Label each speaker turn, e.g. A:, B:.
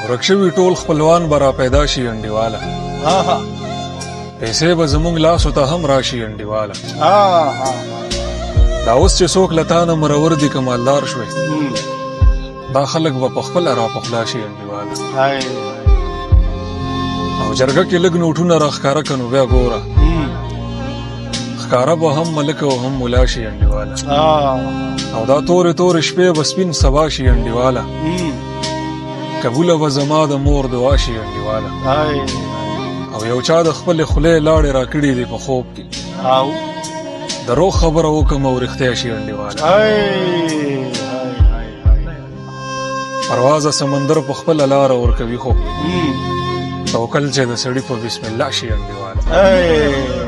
A: ورک شوي ټول خپلوان به را پیدا شي انډیواله
B: ها ها
A: پیسې به زموږ لاسو ته هم راشي انډیواله
B: ها ها
A: دا اوس چې څوک له تا نه مرور دي که مالدار شوې دا خلک به پخپله را پخلا شي انډیواله
B: هاي
A: او جرګه کې لږ نوټونه را ښکاره که نو بیا ګوره ښکاره به هم ملک او هم ملا شي انډیواله او دا تورې تورې شپې به سپین سبا شي انډیواله قبوله به زما د مور دعا شي انډیواله
B: هاي
A: او یو چا د خپلې خولې لاړې را کړي دي په خوب کې
B: او
A: دروغ خبره وکړم او رښتیا شي انډیواله
B: هاي
A: پروازه سمندر په خپله لاره ورکوي خو توکل چې د سړي په بسم الله شي انډیواله